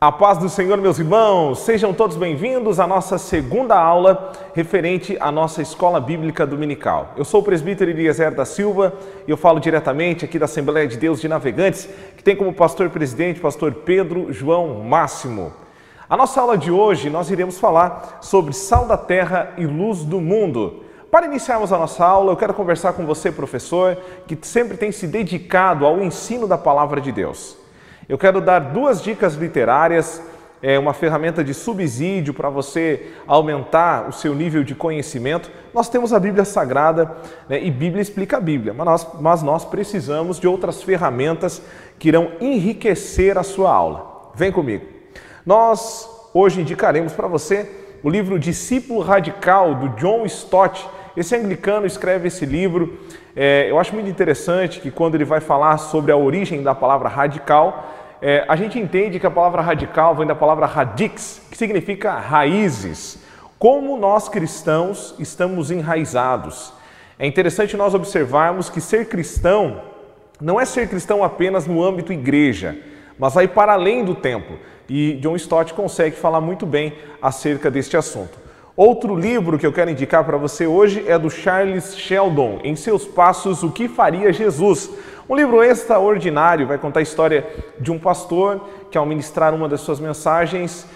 A paz do Senhor, meus irmãos, sejam todos bem-vindos à nossa segunda aula referente à nossa Escola Bíblica Dominical. Eu sou o presbítero Eliezer da Silva e eu falo diretamente aqui da Assembleia de Deus de Navegantes, que tem como pastor-presidente pastor Pedro João Máximo. A nossa aula de hoje nós iremos falar sobre sal da terra e luz do mundo. Para iniciarmos a nossa aula, eu quero conversar com você, professor, que sempre tem se dedicado ao ensino da Palavra de Deus. Eu quero dar duas dicas literárias, uma ferramenta de subsídio para você aumentar o seu nível de conhecimento. Nós temos a Bíblia Sagrada, e Bíblia explica a Bíblia, mas nós precisamos de outras ferramentas que irão enriquecer a sua aula. Vem comigo. Nós hoje indicaremos para você o livro Discípulo Radical, do John Stott. Esse anglicano escreve esse livro. Eu acho muito interessante que quando ele vai falar sobre a origem da palavra radical, a gente entende que a palavra radical vem da palavra radix, que significa raízes. Como nós cristãos estamos enraizados. É interessante nós observarmos que ser cristão não é ser cristão apenas no âmbito igreja, mas vai para além do templo. E John Stott consegue falar muito bem acerca deste assunto. Outro livro que eu quero indicar para você hoje é do Charles Sheldon, Em Seus Passos, O que Faria Jesus? Um livro extraordinário, vai contar a história de um pastor que ao ministrar uma das suas mensagens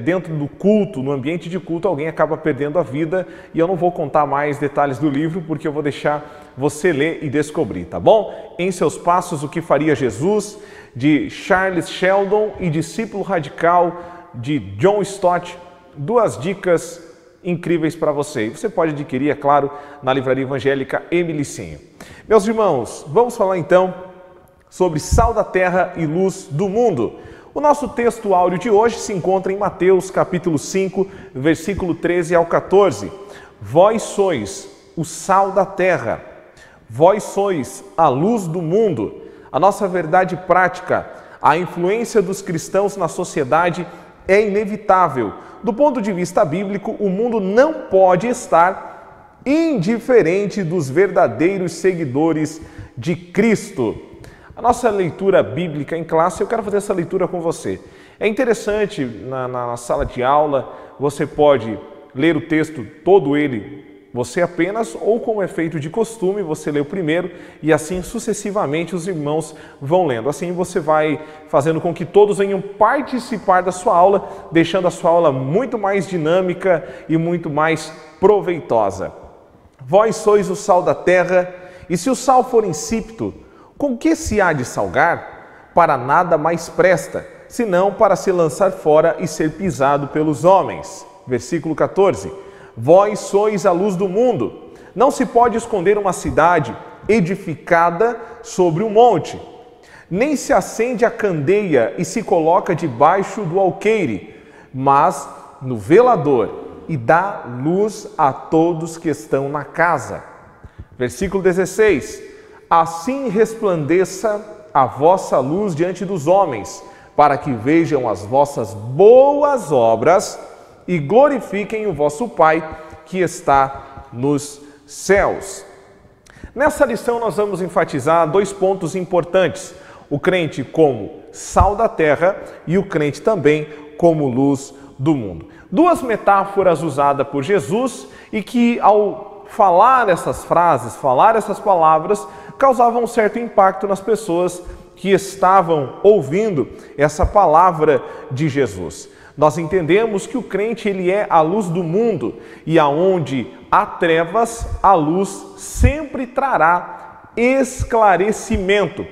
dentro do culto, no ambiente de culto, alguém acaba perdendo a vida e eu não vou contar mais detalhes do livro porque eu vou deixar você ler e descobrir, tá bom? Em Seus Passos, O que Faria Jesus? De Charles Sheldon e Discípulo Radical de John Stott, duas dicas incríveis para você. E você pode adquirir, é claro, na Livraria Evangélica Emilicinho. Meus irmãos, vamos falar então sobre sal da terra e luz do mundo. O nosso texto áureo de hoje se encontra em Mateus capítulo 5, versículo 13 ao 14. Vós sois o sal da terra, vós sois a luz do mundo. A nossa verdade prática, a influência dos cristãos na sociedade é inevitável. Do ponto de vista bíblico, o mundo não pode estar indiferente dos verdadeiros seguidores de Cristo. A nossa leitura bíblica em classe, eu quero fazer essa leitura com você. É interessante, na sala de aula, você pode ler o texto todo ele, você apenas, ou como é feito de costume, você lê o primeiro e assim sucessivamente os irmãos vão lendo. Assim você vai fazendo com que todos venham participar da sua aula, deixando a sua aula muito mais dinâmica e muito mais proveitosa. Vós sois o sal da terra, e se o sal for insípido, com que se há de salgar? Para nada mais presta, senão para se lançar fora e ser pisado pelos homens. Versículo 14. Vós sois a luz do mundo. Não se pode esconder uma cidade edificada sobre um monte. Nem se acende a candeia e se coloca debaixo do alqueire, mas no velador, e dá luz a todos que estão na casa. Versículo 16. Assim resplandeça a vossa luz diante dos homens, para que vejam as vossas boas obras e glorifiquem o vosso Pai que está nos céus. Nessa lição nós vamos enfatizar dois pontos importantes: o crente como sal da terra e o crente também como luz do mundo. Duas metáforas usadas por Jesus e que ao falar essas frases, falar essas palavras, causavam um certo impacto nas pessoas que estavam ouvindo essa palavra de Jesus. Nós entendemos que o crente ele é a luz do mundo e aonde há trevas, a luz sempre trará esclarecimento.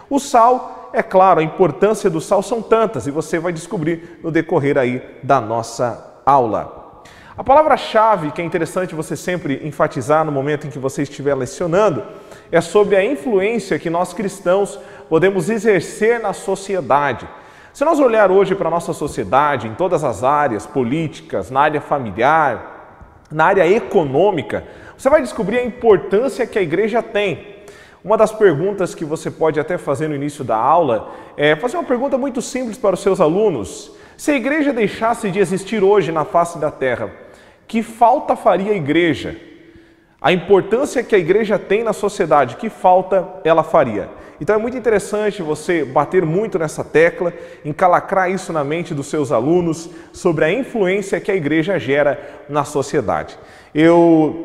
O sal, é claro, a importância do sal são tantas e você vai descobrir no decorrer aí da nossa aula. A palavra-chave que é interessante você sempre enfatizar no momento em que você estiver lecionando é sobre a influência que nós cristãos podemos exercer na sociedade. Se nós olhar hoje para a nossa sociedade, em todas as áreas políticas, na área familiar, na área econômica, você vai descobrir a importância que a igreja tem. Uma das perguntas que você pode até fazer no início da aula é fazer uma pergunta muito simples para os seus alunos. Se a igreja deixasse de existir hoje na face da terra, que falta faria a igreja? a importância que a igreja tem na sociedade, que falta ela faria. Então é muito interessante você bater muito nessa tecla, encalacrar isso na mente dos seus alunos sobre a influência que a igreja gera na sociedade.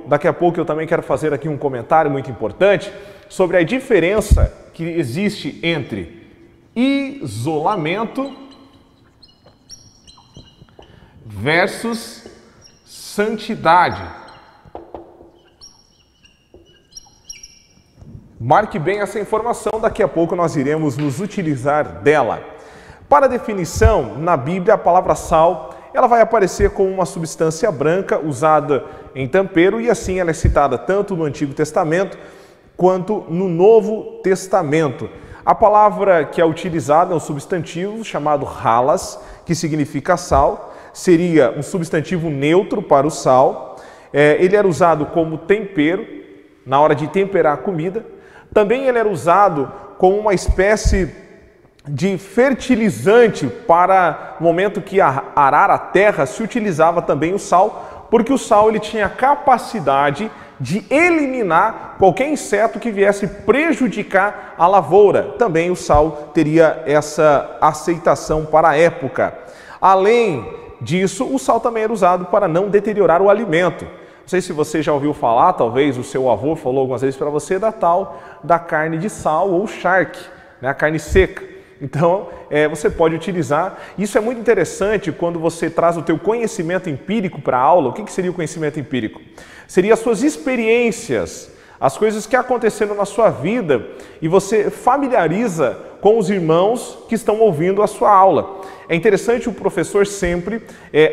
Daqui a pouco eu também quero fazer aqui um comentário muito importante sobre a diferença que existe entre isolamento versus santidade. Marque bem essa informação, daqui a pouco nós iremos nos utilizar dela. Para a definição, na Bíblia, a palavra sal, ela vai aparecer como uma substância branca usada em tempero e assim ela é citada tanto no Antigo Testamento quanto no Novo Testamento. A palavra que é utilizada é um substantivo chamado halas, que significa sal, seria um substantivo neutro para o sal. Ele era usado como tempero, na hora de temperar a comida. Também ele era usado como uma espécie de fertilizante para o momento que arar a terra, se utilizava também o sal, porque o sal ele tinha a capacidade de eliminar qualquer inseto que viesse prejudicar a lavoura. Também o sal teria essa aceitação para a época. Além disso, o sal também era usado para não deteriorar o alimento. Não sei se você já ouviu falar, talvez o seu avô falou algumas vezes para você da carne de sal ou charque, né, a carne seca. Então, você pode utilizar. Isso é muito interessante quando você traz o teu conhecimento empírico para a aula. O que seria o conhecimento empírico? Seria as suas experiências, as coisas que aconteceram na sua vida e você familiariza com os irmãos que estão ouvindo a sua aula. É interessante o professor sempre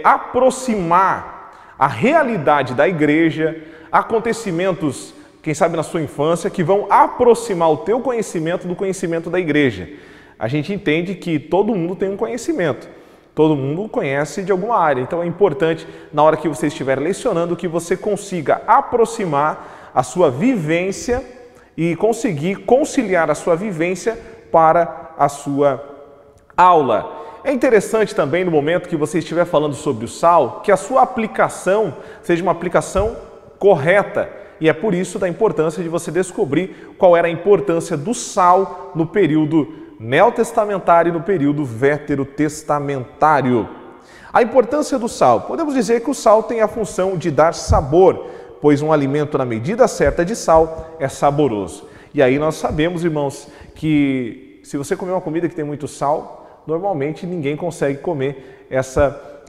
aproximar a realidade da igreja, acontecimentos, quem sabe na sua infância, que vão aproximar o teu conhecimento do conhecimento da igreja. A gente entende que todo mundo tem um conhecimento, todo mundo conhece de alguma área, então é importante, na hora que você estiver lecionando, que você consiga aproximar a sua vivência e conseguir conciliar a sua vivência para a sua aula. É interessante também, no momento que você estiver falando sobre o sal, que a sua aplicação seja uma aplicação correta. E é por isso da importância de você descobrir qual era a importância do sal no período neotestamentário e no período veterotestamentário. A importância do sal. Podemos dizer que o sal tem a função de dar sabor, pois um alimento na medida certa de sal é saboroso. E aí nós sabemos, irmãos, que se você comer uma comida que tem muito sal, normalmente ninguém consegue comer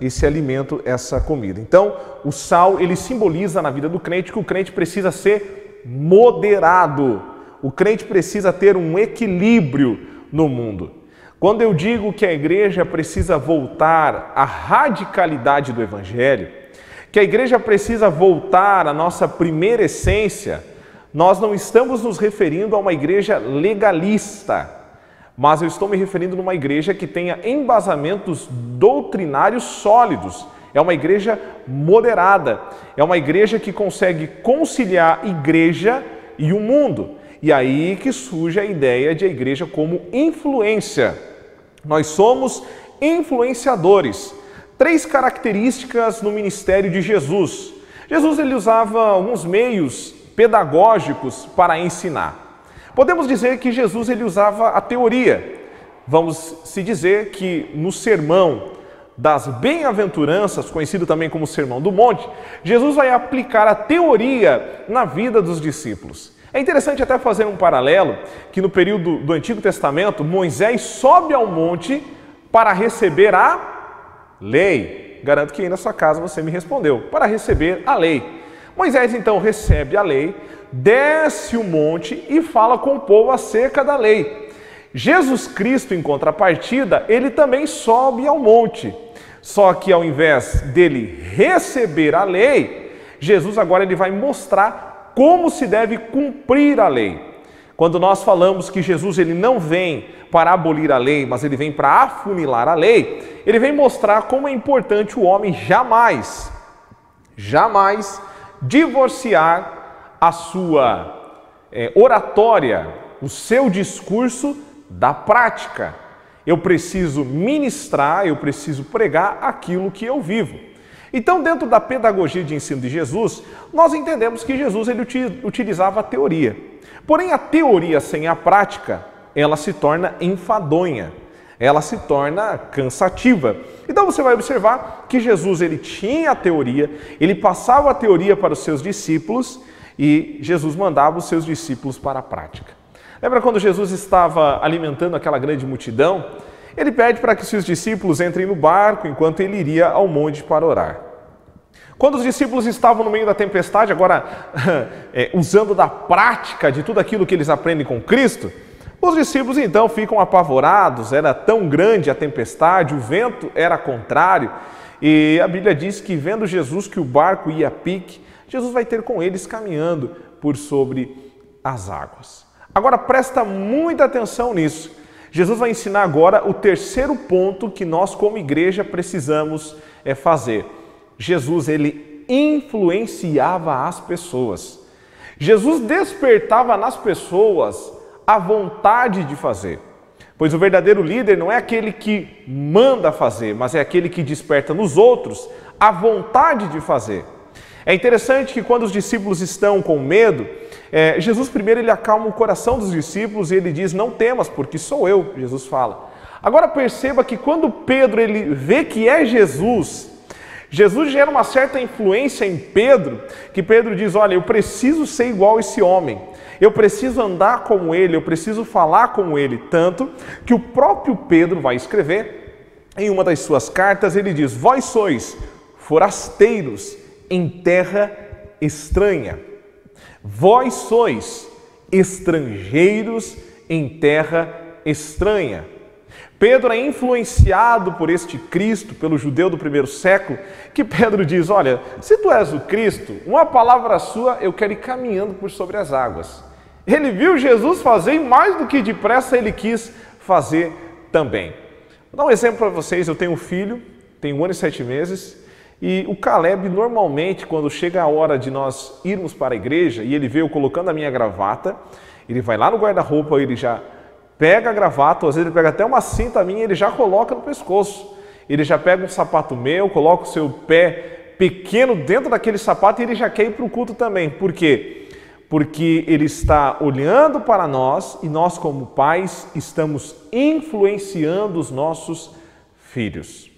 esse alimento, essa comida. Então, o sal, ele simboliza na vida do crente que o crente precisa ser moderado. O crente precisa ter um equilíbrio no mundo. Quando eu digo que a igreja precisa voltar à radicalidade do evangelho, que a igreja precisa voltar à nossa primeira essência, nós não estamos nos referindo a uma igreja legalista, mas eu estou me referindo a uma igreja que tenha embasamentos doutrinários sólidos. É uma igreja moderada, é uma igreja que consegue conciliar a igreja e o mundo. E aí que surge a ideia de a igreja como influência. Nós somos influenciadores. 3 características no ministério de Jesus. Jesus ele usava alguns meios pedagógicos para ensinar. Podemos dizer que Jesus ele usava a teoria. Vamos se dizer que no sermão das bem-aventuranças, conhecido também como Sermão do Monte, Jesus vai aplicar a teoria na vida dos discípulos. É interessante até fazer um paralelo que no período do Antigo Testamento, Moisés sobe ao monte para receber a lei. Garanto que aí na sua casa você me respondeu, para receber a lei. Moisés então recebe a lei, desce o monte e fala com o povo acerca da lei. Jesus Cristo, em contrapartida, ele também sobe ao monte. Só que ao invés dele receber a lei, Jesus agora ele vai mostrar como se deve cumprir a lei. Quando nós falamos que Jesus ele não vem para abolir a lei, mas ele vem para afunilar a lei, ele vem mostrar como é importante o homem jamais divorciar a sua oratória, o seu discurso da prática. Eu preciso ministrar, eu preciso pregar aquilo que eu vivo. Então, dentro da pedagogia de ensino de Jesus, nós entendemos que Jesus ele utilizava a teoria. Porém, a teoria sem a prática, ela se torna enfadonha, ela se torna cansativa. Então você vai observar que Jesus ele tinha a teoria, ele passava a teoria para os seus discípulos e Jesus mandava os seus discípulos para a prática. Lembra quando Jesus estava alimentando aquela grande multidão? Ele pede para que seus discípulos entrem no barco enquanto ele iria ao monte para orar. Quando os discípulos estavam no meio da tempestade, agora usando da prática de tudo aquilo que eles aprendem com Cristo, os discípulos então ficam apavorados, era tão grande a tempestade, o vento era contrário, e a Bíblia diz que vendo Jesus que o barco ia a pique, Jesus vai ter com eles caminhando por sobre as águas. Agora presta muita atenção nisso. Jesus vai ensinar agora o terceiro ponto que nós como igreja precisamos fazer. Jesus, ele influenciava as pessoas. Jesus despertava nas pessoas a vontade de fazer. Pois o verdadeiro líder não é aquele que manda fazer, mas é aquele que desperta nos outros a vontade de fazer. É interessante que quando os discípulos estão com medo, Jesus primeiro ele acalma o coração dos discípulos e ele diz, não temas, porque sou eu, Jesus fala. Agora perceba que quando Pedro ele vê que é Jesus gera uma certa influência em Pedro, que Pedro diz, olha, eu preciso ser igual a esse homem, eu preciso andar como ele, eu preciso falar como ele, tanto que o próprio Pedro vai escrever, em uma das suas cartas, ele diz, vós sois forasteiros em terra estranha, vós sois estrangeiros em terra estranha. Pedro é influenciado por este Cristo, pelo judeu do primeiro século, que Pedro diz, olha, se tu és o Cristo, uma palavra sua, eu quero ir caminhando por sobre as águas. Ele viu Jesus fazer e mais do que depressa ele quis fazer também. Vou dar um exemplo para vocês, eu tenho um filho, tem 1 ano e 7 meses, e o Caleb normalmente, quando chega a hora de nós irmos para a igreja, e ele vê eu colocando a minha gravata, ele vai lá no guarda-roupa, ele já pega a gravata, às vezes ele pega até uma cinta minha e ele já coloca no pescoço. Ele já pega um sapato meu, coloca o seu pé pequeno dentro daquele sapato e ele já quer ir para o culto também. Por quê? Porque ele está olhando para nós e nós como pais estamos influenciando os nossos filhos.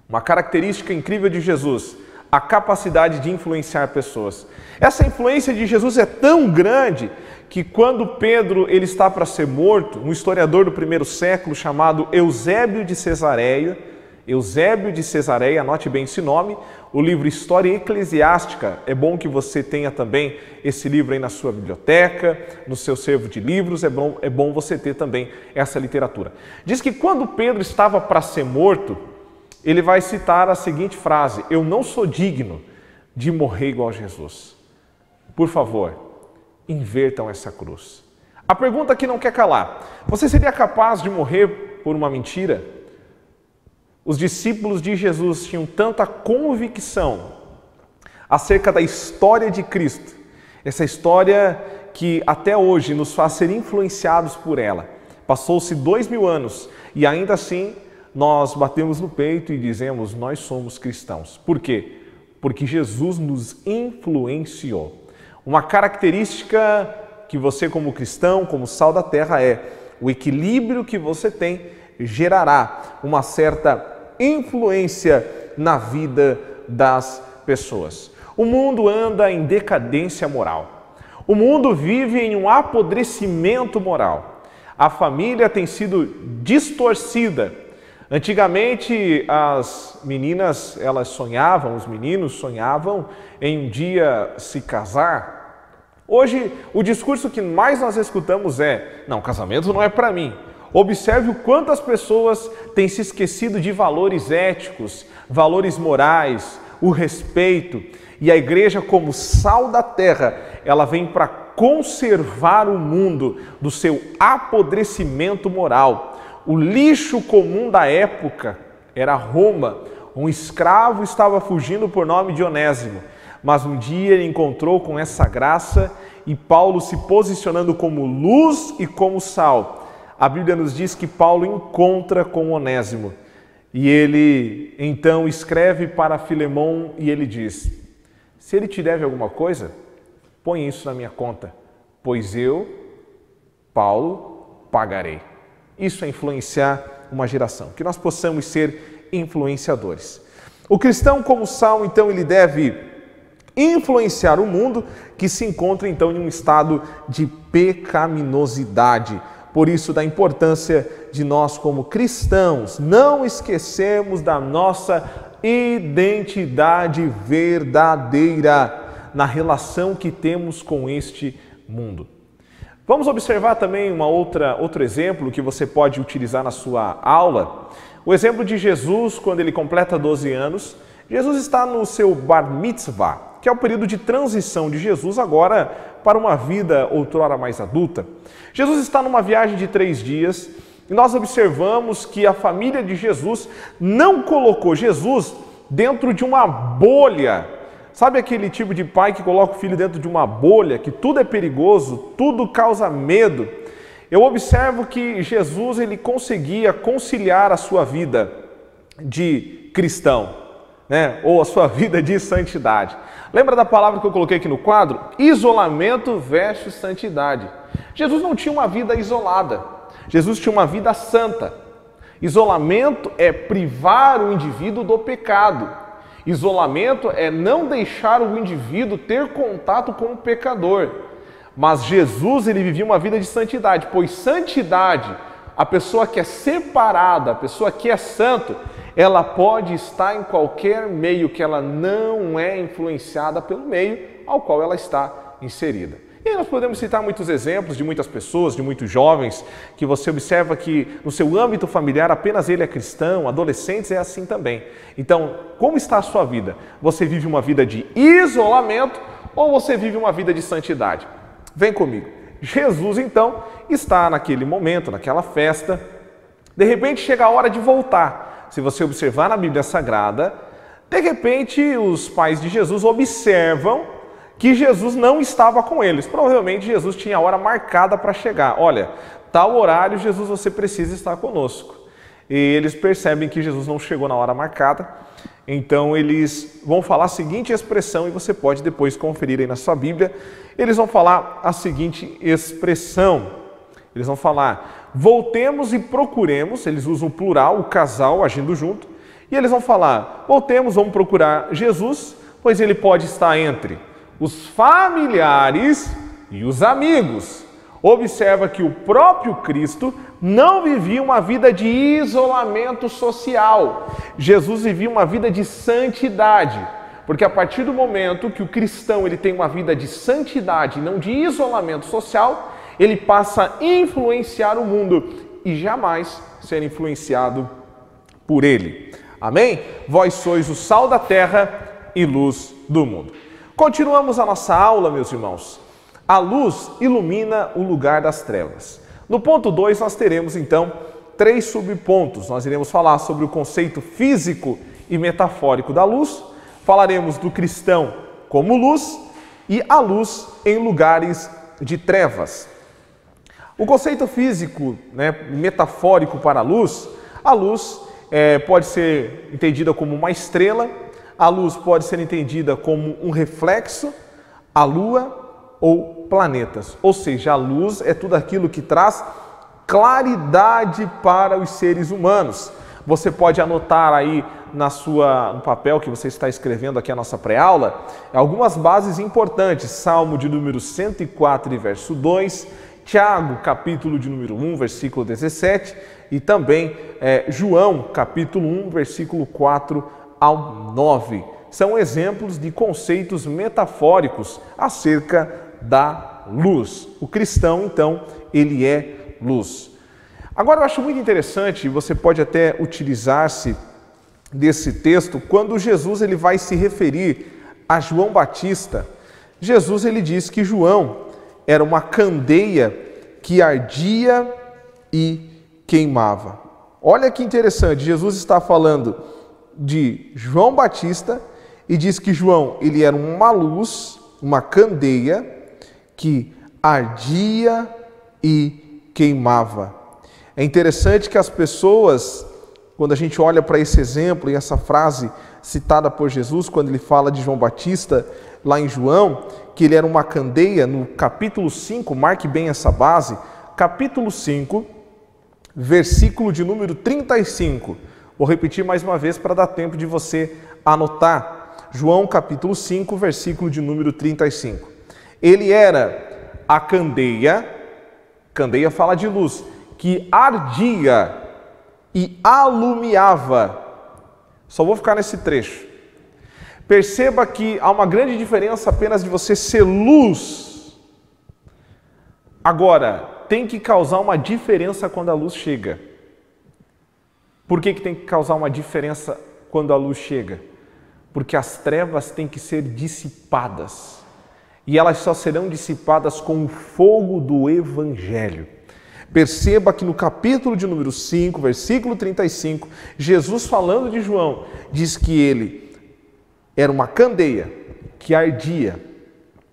Uma característica incrível de Jesus, a capacidade de influenciar pessoas. Essa influência de Jesus é tão grande que quando Pedro ele está para ser morto, um historiador do primeiro século chamado Eusébio de Cesareia, anote bem esse nome, o livro História Eclesiástica, é bom que você tenha também esse livro aí na sua biblioteca, no seu servo de livros, é bom você ter também essa literatura. Diz que quando Pedro estava para ser morto, ele vai citar a seguinte frase, eu não sou digno de morrer igual a Jesus. Por favor, invertam essa cruz. A pergunta que não quer calar, você seria capaz de morrer por uma mentira? Os discípulos de Jesus tinham tanta convicção acerca da história de Cristo, essa história que até hoje nos faz ser influenciados por ela. Passou-se 2000 anos e ainda assim nós batemos no peito e dizemos, nós somos cristãos. Por quê? Porque Jesus nos influenciou. Uma característica que você como cristão, como sal da terra o equilíbrio que você tem gerará uma certa influência na vida das pessoas. O mundo anda em decadência moral. O mundo vive em um apodrecimento moral. A família tem sido distorcida. Antigamente as meninas, os meninos sonhavam em um dia se casar. Hoje o discurso que mais nós escutamos não, casamento não é para mim. Observe o quanto as pessoas têm se esquecido de valores éticos, valores morais, o respeito. E a igreja, como sal da terra, ela vem para conservar o mundo do seu apodrecimento moral. O lixo comum da época era Roma. Um escravo estava fugindo por nome de Onésimo, mas um dia ele encontrou com essa graça e Paulo se posicionando como luz e como sal. A Bíblia nos diz que Paulo encontra com Onésimo E ele então escreve para Filemon e ele diz: se ele te deve alguma coisa, põe isso na minha conta, pois eu, Paulo, pagarei. Isso é influenciar uma geração, que nós possamos ser influenciadores. O cristão, como sal, então, ele deve influenciar o mundo que se encontra, então, em um estado de pecaminosidade. Por isso, da importância de nós, como cristãos, não esquecermos da nossa identidade verdadeira na relação que temos com este mundo. Vamos observar também outro exemplo que você pode utilizar na sua aula. O exemplo de Jesus, quando ele completa 12 anos. Jesus está no seu Bar Mitzvah, que é o período de transição de Jesus agora para uma vida outrora mais adulta. Jesus está numa viagem de 3 dias e nós observamos que a família de Jesus não colocou Jesus dentro de uma bolha. Sabe aquele tipo de pai que coloca o filho dentro de uma bolha, que tudo é perigoso, tudo causa medo? Eu observo que Jesus ele conseguia conciliar a sua vida de cristão, ou a sua vida de santidade. Lembra da palavra que eu coloquei aqui no quadro? Isolamento versus santidade. Jesus não tinha uma vida isolada, Jesus tinha uma vida santa. Isolamento é privar o indivíduo do pecado. Isolamento é não deixar o indivíduo ter contato com o pecador. Mas Jesus, ele vivia uma vida de santidade, pois santidade, a pessoa que é separada, a pessoa que é santo, ela pode estar em qualquer meio, que ela não é influenciada pelo meio ao qual ela está inserida. E aí nós podemos citar muitos exemplos de muitas pessoas, de muitos jovens, que você observa que no seu âmbito familiar apenas ele é cristão, adolescentes é assim também. Então, como está a sua vida? Você vive uma vida de isolamento ou você vive uma vida de santidade? Vem comigo. Jesus, então, está naquele momento, naquela festa. De repente chega a hora de voltar. Se você observar na Bíblia Sagrada, de repente os pais de Jesus observam que Jesus não estava com eles. Provavelmente Jesus tinha a hora marcada para chegar. Olha, tal horário, Jesus, você precisa estar conosco. E eles percebem que Jesus não chegou na hora marcada. Então eles vão falar a seguinte expressão, e você pode depois conferir aí na sua Bíblia. Eles vão falar a seguinte expressão. Eles vão falar: voltemos e procuremos. Eles usam o plural, o casal agindo junto. E eles vão falar: voltemos, vamos procurar Jesus, pois ele pode estar entre os familiares e os amigos. Observa que o próprio Cristo não vivia uma vida de isolamento social. Jesus vivia uma vida de santidade, porque a partir do momento que o cristão ele tem uma vida de santidade, não de isolamento social, ele passa a influenciar o mundo e jamais ser influenciado por ele. Amém? Vós sois o sal da terra e luz do mundo. Continuamos a nossa aula, meus irmãos. A luz ilumina o lugar das trevas. No ponto 2, nós teremos, então, 3 subpontos. Nós iremos falar sobre o conceito físico e metafórico da luz, falaremos do cristão como luz e a luz em lugares de trevas. O conceito físico, metafórico para a luz pode ser entendida como uma estrela, a luz pode ser entendida como um reflexo, a lua ou planetas. Ou seja, a luz é tudo aquilo que traz claridade para os seres humanos. Você pode anotar aí no papel que você está escrevendo aqui a nossa pré-aula, algumas bases importantes. Salmo de número 104 e verso 2, Tiago, capítulo de número 1, versículo 17, e também João, capítulo 1, versículo 4 ao 9. São exemplos de conceitos metafóricos acerca da luz. O cristão, então, ele é luz. Agora, eu acho muito interessante, você pode até utilizar-se desse texto, quando Jesus ele vai se referir a João Batista. Jesus ele diz que João era uma candeia que ardia e queimava. Olha que interessante, Jesus está falando de João Batista e diz que João ele era uma luz, uma candeia que ardia e queimava. É interessante que as pessoas quando a gente olha para esse exemplo e essa frase citada por Jesus, quando ele fala de João Batista, lá em João, que ele era uma candeia, no capítulo 5, marque bem essa base, capítulo 5, versículo de número 35. Vou repetir mais uma vez para dar tempo de você anotar. João capítulo 5, versículo de número 35. Ele era a candeia fala de luz, que ardia e alumiava. Só vou ficar nesse trecho. Perceba que há uma grande diferença apenas de você ser luz. Agora, tem que causar uma diferença quando a luz chega. Por que tem que causar uma diferença quando a luz chega? Porque as trevas têm que ser dissipadas. E elas só serão dissipadas com o fogo do Evangelho. Perceba que no capítulo de número 5, versículo 35, Jesus falando de João, diz que ele era uma candeia que ardia,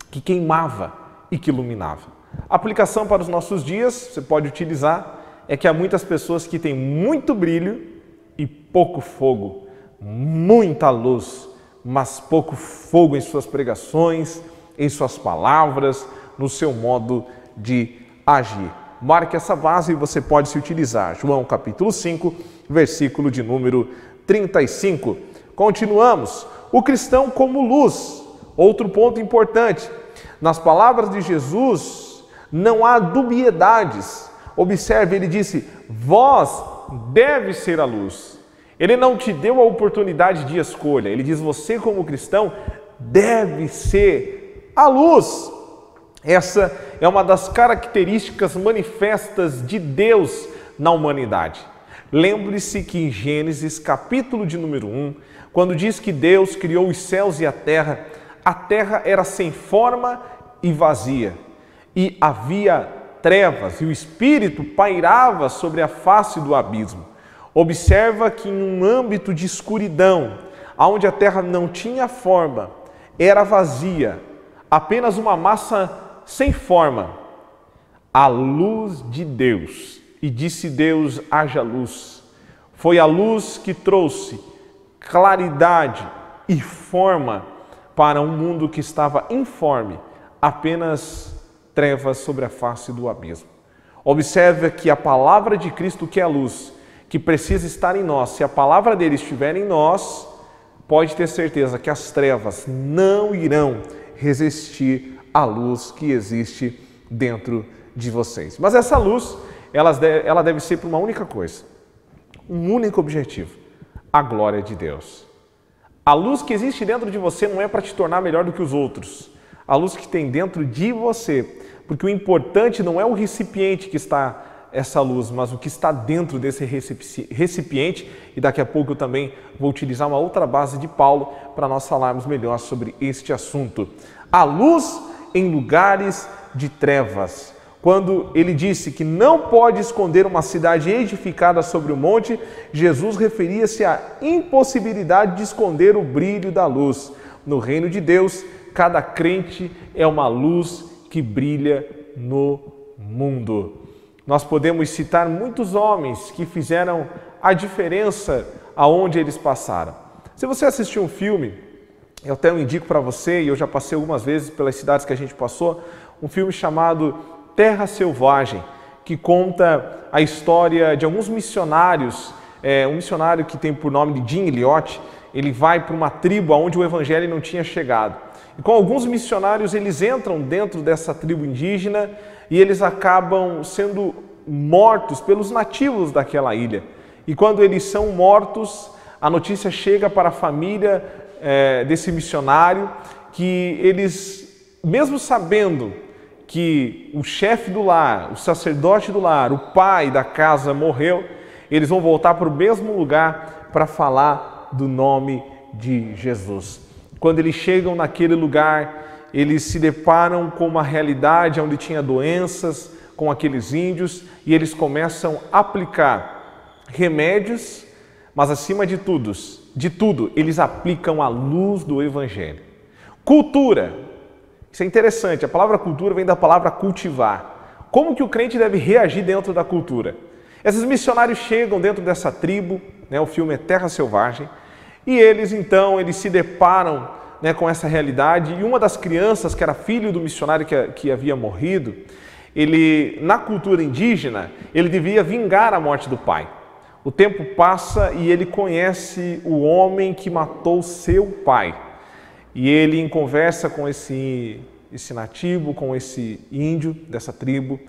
que queimava e que iluminava. A aplicação para os nossos dias, você pode utilizar, é que há muitas pessoas que têm muito brilho e pouco fogo, muita luz, mas pouco fogo em suas pregações, em suas palavras, no seu modo de agir. Marque essa base e você pode se utilizar. João capítulo 5, versículo de número 35. Continuamos. O cristão como luz. Outro ponto importante. Nas palavras de Jesus, não há dubiedades. Observe, ele disse, vós deve ser a luz. Ele não te deu a oportunidade de escolha. Ele diz, você como cristão deve ser a luz. Essa é uma das características manifestas de Deus na humanidade. Lembre-se que em Gênesis, capítulo de número 1, quando diz que Deus criou os céus e a terra era sem forma e vazia, e havia trevas, e o Espírito pairava sobre a face do abismo. Observa que em um âmbito de escuridão, onde a terra não tinha forma, era vazia, apenas uma massa sem forma, a luz de Deus, e disse Deus, haja luz. Foi a luz que trouxe claridade e forma para um mundo que estava informe, apenas trevas sobre a face do abismo. Observe que a palavra de Cristo, que é a luz, que precisa estar em nós, se a palavra dele estiver em nós, pode ter certeza que as trevas não irão resistir à luz que existe dentro de vocês. Mas essa luz, ela deve ser para uma única coisa, um único objetivo, a glória de Deus. A luz que existe dentro de você não é para te tornar melhor do que os outros. A luz que tem dentro de você, porque o importante não é o recipiente que está essa luz, mas o que está dentro desse recipiente, e daqui a pouco eu também vou utilizar uma outra base de Paulo para nós falarmos melhor sobre este assunto. A luz em lugares de trevas. Quando ele disse que não pode esconder uma cidade edificada sobre o monte, Jesus referia-se à impossibilidade de esconder o brilho da luz. No reino de Deus, cada crente é uma luz que brilha no mundo. Nós podemos citar muitos homens que fizeram a diferença aonde eles passaram. Se você assistiu um filme, eu até indico para você, e eu já passei algumas vezes pelas cidades que a gente passou, um filme chamado Terra Selvagem, que conta a história de alguns missionários, um missionário que tem por nome de Jim Elliot, ele vai para uma tribo onde o evangelho não tinha chegado. E com alguns missionários, eles entram dentro dessa tribo indígena e eles acabam sendo mortos pelos nativos daquela ilha. E quando eles são mortos, a notícia chega para a família desse missionário, que eles, mesmo sabendo que o chefe do lar, o sacerdote do lar, o pai da casa morreu, eles vão voltar para o mesmo lugar para falar do nome de Jesus. Quando eles chegam naquele lugar, eles se deparam com uma realidade onde tinha doenças, com aqueles índios, e eles começam a aplicar remédios, mas acima de tudo, eles aplicam a luz do Evangelho. Cultura. Isso é interessante, a palavra cultura vem da palavra cultivar. Como que o crente deve reagir dentro da cultura? Esses missionários chegam dentro dessa tribo, né? O filme é Terra Selvagem. E eles se deparam, né, com essa realidade, e uma das crianças, que era filho do missionário que havia morrido, ele, na cultura indígena, ele devia vingar a morte do pai. O tempo passa e ele conhece o homem que matou seu pai. E ele, em conversa com esse nativo, com esse índio dessa tribo,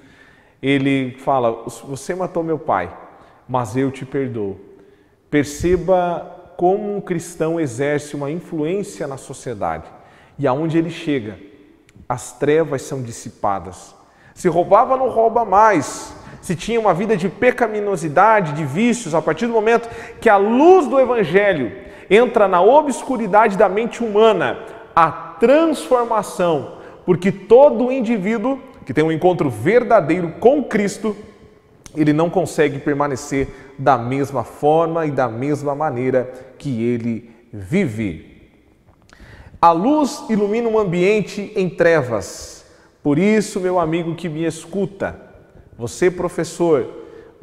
ele fala: você matou meu pai, mas eu te perdoo. Perceba como um cristão exerce uma influência na sociedade. E aonde ele chega, as trevas são dissipadas. Se roubava, não rouba mais. Se tinha uma vida de pecaminosidade, de vícios, a partir do momento que a luz do Evangelho entra na obscuridade da mente humana, a transformação, porque todo indivíduo que tem um encontro verdadeiro com Cristo, ele não consegue permanecer da mesma forma e da mesma maneira que ele vive. A luz ilumina um ambiente em trevas. Por isso, meu amigo que me escuta, você, professor,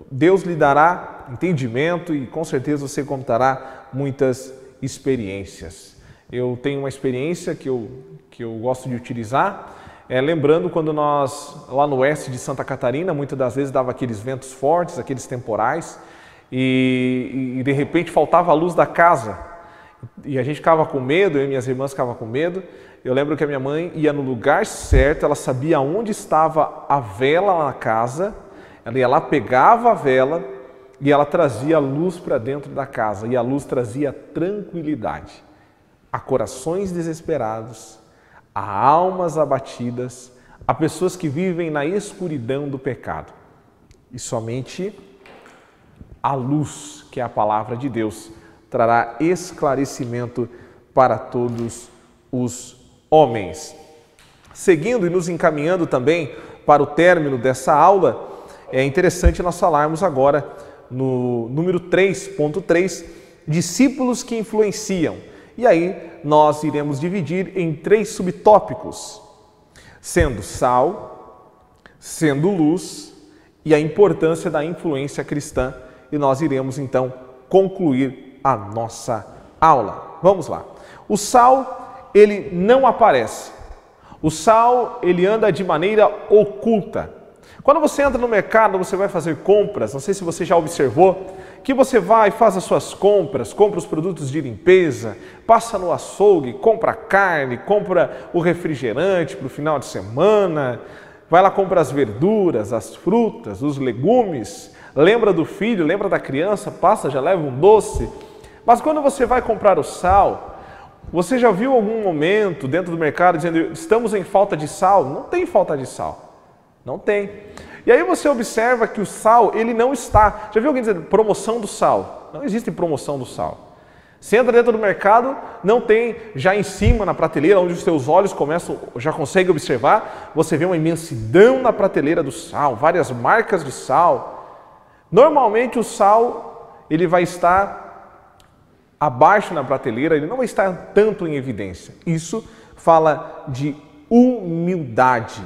Deus lhe dará entendimento e com certeza você contará muitas experiências. Eu tenho uma experiência que eu gosto de utilizar, lembrando quando nós, lá no oeste de Santa Catarina, muitas das vezes dava aqueles ventos fortes, aqueles temporais, e de repente faltava a luz da casa. E a gente ficava com medo, eu e minhas irmãs ficavam com medo. Eu lembro que a minha mãe ia no lugar certo, ela sabia onde estava a vela na casa, ela ia lá, pegava a vela e ela trazia a luz para dentro da casa. E a luz trazia tranquilidade a corações desesperados, a almas abatidas, a pessoas que vivem na escuridão do pecado. E somente a luz, que é a palavra de Deus, trará esclarecimento para todos os homens. Seguindo e nos encaminhando também para o término dessa aula, é interessante nós falarmos agora no número 3.3, discípulos que influenciam. E aí nós iremos dividir em 3 subtópicos, sendo sal, sendo luz e a importância da influência cristã. E nós iremos então concluir a nossa aula. Vamos lá. O sal, ele não aparece. O sal, ele anda de maneira oculta. Quando você entra no mercado, você vai fazer compras, não sei se você já observou, que você vai, faz as suas compras, compra os produtos de limpeza, passa no açougue, compra carne, compra o refrigerante para o final de semana, vai lá, compra as verduras, as frutas, os legumes, lembra do filho, lembra da criança, passa, já leva um doce. Mas quando você vai comprar o sal, você já viu algum momento dentro do mercado dizendo: estamos em falta de sal? Não tem falta de sal. Não tem. E aí você observa que o sal, ele não está. Já viu alguém dizendo promoção do sal? Não existe promoção do sal. Você entra dentro do mercado, não tem já em cima na prateleira, onde os seus olhos já conseguem observar, você vê uma imensidão na prateleira do sal, várias marcas de sal. Normalmente o sal, ele vai estar abaixo na prateleira, ele não vai estar tanto em evidência. Isso fala de humildade.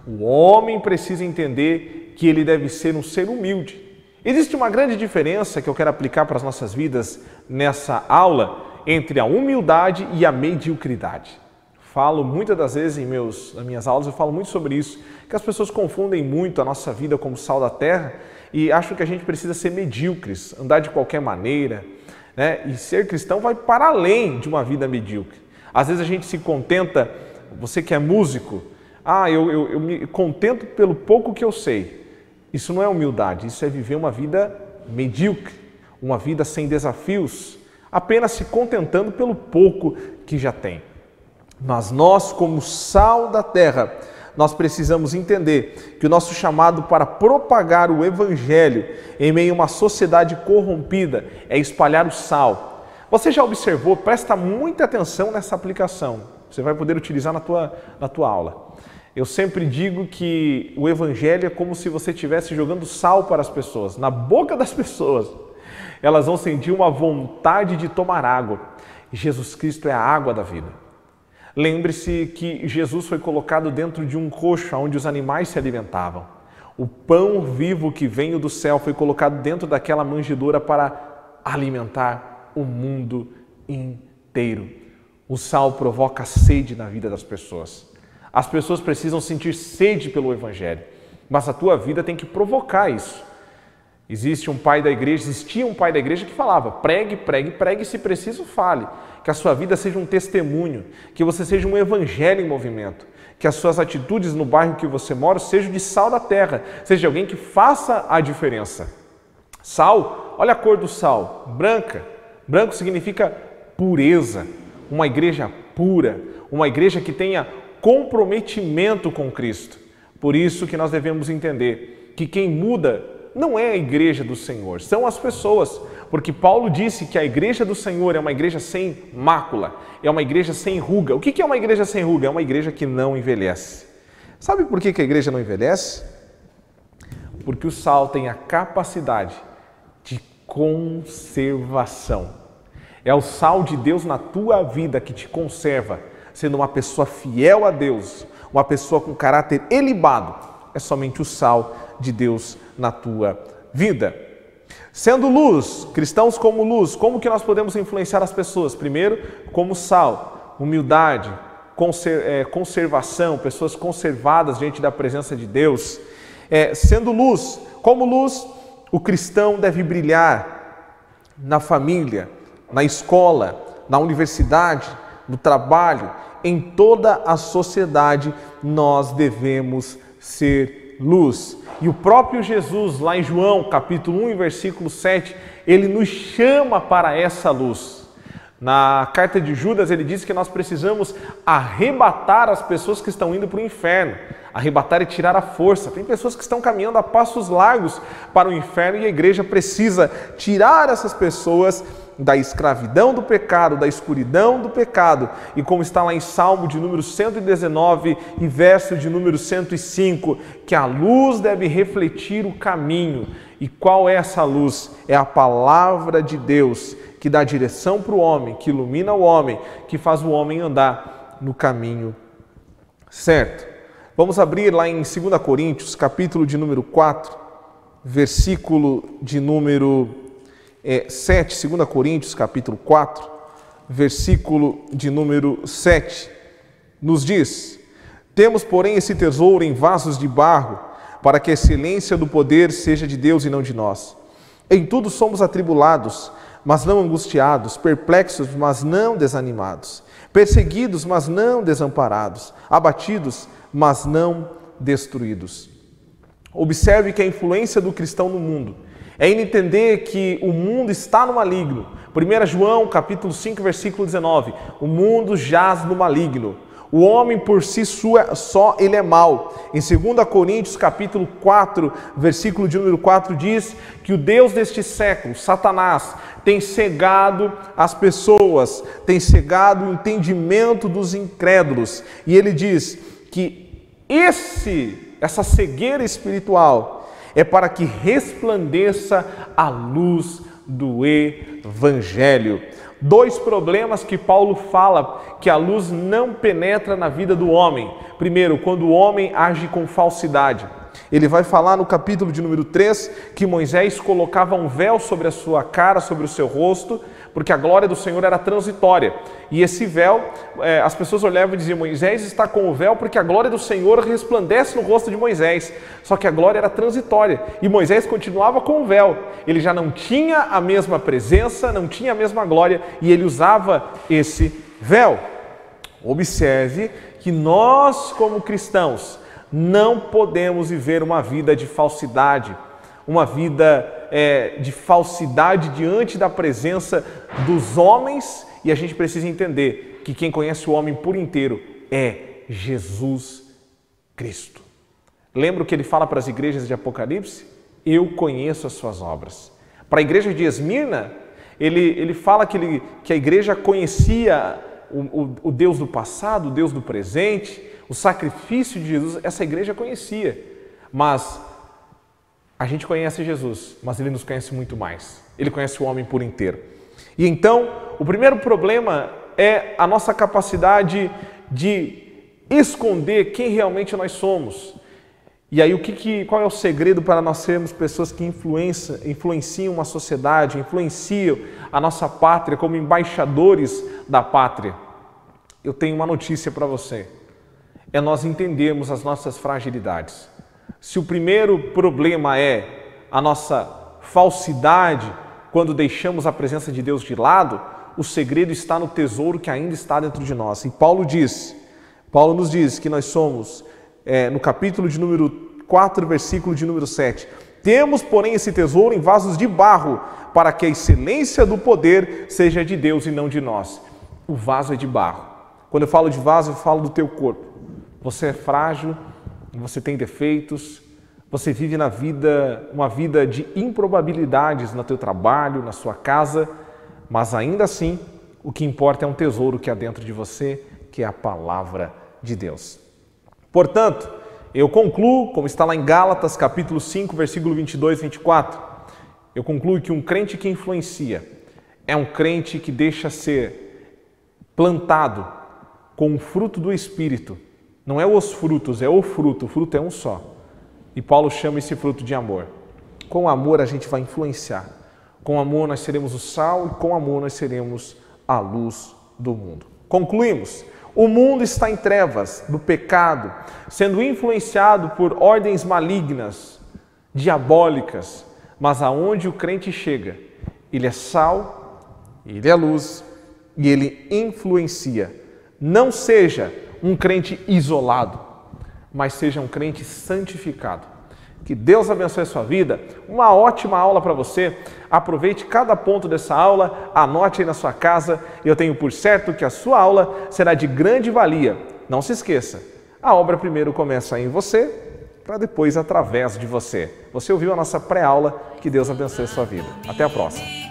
O homem precisa entender que ele deve ser um ser humilde. Existe uma grande diferença que eu quero aplicar para as nossas vidas nessa aula entre a humildade e a mediocridade. Falo muitas das vezes nas minhas aulas, eu falo muito sobre isso, que as pessoas confundem muito a nossa vida como sal da terra e acham que a gente precisa ser medíocres, andar de qualquer maneira, né? E ser cristão vai para além de uma vida medíocre. Às vezes a gente se contenta, você que é músico, eu me contento pelo pouco que eu sei. Isso não é humildade, isso é viver uma vida medíocre, uma vida sem desafios, apenas se contentando pelo pouco que já tem. Mas nós, como sal da terra, nós precisamos entender que o nosso chamado para propagar o Evangelho em meio a uma sociedade corrompida é espalhar o sal. Você já observou? Presta muita atenção nessa aplicação. Você vai poder utilizar na tua aula. Eu sempre digo que o Evangelho é como se você estivesse jogando sal para as pessoas, na boca das pessoas. Elas vão sentir uma vontade de tomar água. E Jesus Cristo é a água da vida. Lembre-se que Jesus foi colocado dentro de um coxo onde os animais se alimentavam. O pão vivo que veio do céu foi colocado dentro daquela manjedoura para alimentar o mundo inteiro. O sal provoca sede na vida das pessoas. As pessoas precisam sentir sede pelo Evangelho, mas a tua vida tem que provocar isso. Existia um pai da igreja que falava: pregue, pregue, pregue, se preciso fale. Que a sua vida seja um testemunho, que você seja um evangelho em movimento, que as suas atitudes no bairro que você mora sejam de sal da terra, seja alguém que faça a diferença. Sal, olha a cor do sal, branca. Branco significa pureza, uma igreja pura, uma igreja que tenha comprometimento com Cristo. Por isso que nós devemos entender que quem muda não é a igreja do Senhor, são as pessoas, porque Paulo disse que a igreja do Senhor é uma igreja sem mácula, é uma igreja sem ruga. O que é uma igreja sem ruga? É uma igreja que não envelhece. Sabe por que a igreja não envelhece? Porque o sal tem a capacidade de conservação. É o sal de Deus na tua vida que te conserva, sendo uma pessoa fiel a Deus, uma pessoa com caráter ilibado. É somente o sal de Deus na tua vida. Sendo luz, cristãos como luz, como que nós podemos influenciar as pessoas? Primeiro, como sal, humildade, conservação, pessoas conservadas diante da presença de Deus. Sendo luz, como luz, o cristão deve brilhar na família, na escola, na universidade, no trabalho, em toda a sociedade nós devemos ser luz. E o próprio Jesus, lá em João, capítulo 1, versículo 7, ele nos chama para essa luz. Na carta de Judas, ele diz que nós precisamos arrebatar as pessoas que estão indo para o inferno. Arrebatar e tirar a força. Tem pessoas que estão caminhando a passos largos para o inferno e a igreja precisa tirar essas pessoas da escravidão do pecado, da escuridão do pecado. E como está lá em Salmo de número 119 e verso de número 105, que a luz deve refletir o caminho. E qual é essa luz? É a palavra de Deus, que dá direção para o homem, que ilumina o homem, que faz o homem andar no caminho certo. Vamos abrir lá em 2 Coríntios, capítulo de número 4, versículo de número 7, 2 Coríntios, capítulo 4, versículo de número 7, nos diz: temos, porém, esse tesouro em vasos de barro, para que a excelência do poder seja de Deus e não de nós. Em tudo somos atribulados, mas não angustiados, perplexos, mas não desanimados, perseguidos, mas não desamparados, abatidos, mas não destruídos. Observe que a influência do cristão no mundo é em entender que o mundo está no maligno. 1 João, capítulo 5, versículo 19. O mundo jaz no maligno. O homem por si só ele é mau. Em 2 Coríntios, capítulo 4, versículo de número 4, diz que o Deus deste século, Satanás, tem cegado as pessoas, tem cegado o entendimento dos incrédulos. E ele diz que essa cegueira espiritual é para que resplandeça a luz do Evangelho. Dois problemas que Paulo fala que a luz não penetra na vida do homem. Primeiro, quando o homem age com falsidade. Ele vai falar no capítulo de número 3 que Moisés colocava um véu sobre a sua cara, sobre o seu rosto, porque a glória do Senhor era transitória. E esse véu, as pessoas olhavam e diziam: Moisés está com o véu porque a glória do Senhor resplandece no rosto de Moisés. Só que a glória era transitória e Moisés continuava com o véu. Ele já não tinha a mesma presença, não tinha a mesma glória e ele usava esse véu. Observe que nós, como cristãos, não podemos viver uma vida de falsidade, uma vida de falsidade diante da presença dos homens, e a gente precisa entender que quem conhece o homem por inteiro é Jesus Cristo. Lembra o que ele fala para as igrejas de Apocalipse? Eu conheço as suas obras. Para a igreja de Esmirna, ele fala que a igreja conhecia o Deus do passado, o Deus do presente, o sacrifício de Jesus. Essa igreja conhecia, mas a gente conhece Jesus, mas ele nos conhece muito mais. Ele conhece o homem por inteiro. E então, o primeiro problema é a nossa capacidade de esconder quem realmente nós somos. E aí qual é o segredo para nós sermos pessoas que influenciam uma sociedade, influenciam a nossa pátria como embaixadores da pátria? Eu tenho uma notícia para você. É nós entendermos as nossas fragilidades. Se o primeiro problema é a nossa falsidade, quando deixamos a presença de Deus de lado, o segredo está no tesouro que ainda está dentro de nós. E Paulo nos diz que nós somos, no capítulo de número 4, versículo de número 7, temos, porém, esse tesouro em vasos de barro, para que a excelência do poder seja de Deus e não de nós. O vaso é de barro. Quando eu falo de vaso, eu falo do teu corpo. Você é frágil, você tem defeitos, você vive uma vida de improbabilidades no teu trabalho, na sua casa, mas ainda assim, o que importa é um tesouro que há dentro de você, que é a palavra de Deus. Portanto, eu concluo, como está lá em Gálatas, capítulo 5, versículo 22 e 24, eu concluo que um crente que influencia é um crente que deixa ser plantado com o fruto do Espírito. Não é os frutos, é o fruto é um só. E Paulo chama esse fruto de amor. Com amor a gente vai influenciar. Com amor nós seremos o sal e com amor nós seremos a luz do mundo. Concluímos. O mundo está em trevas do pecado, sendo influenciado por ordens malignas, diabólicas, mas aonde o crente chega, ele é sal, ele é luz e ele influencia. Não seja um crente isolado, mas seja um crente santificado. Que Deus abençoe a sua vida. Uma ótima aula para você. Aproveite cada ponto dessa aula, anote aí na sua casa. Eu tenho por certo que a sua aula será de grande valia. Não se esqueça, a obra primeiro começa em você, para depois através de você. Você ouviu a nossa pré-aula. Que Deus abençoe a sua vida. Até a próxima.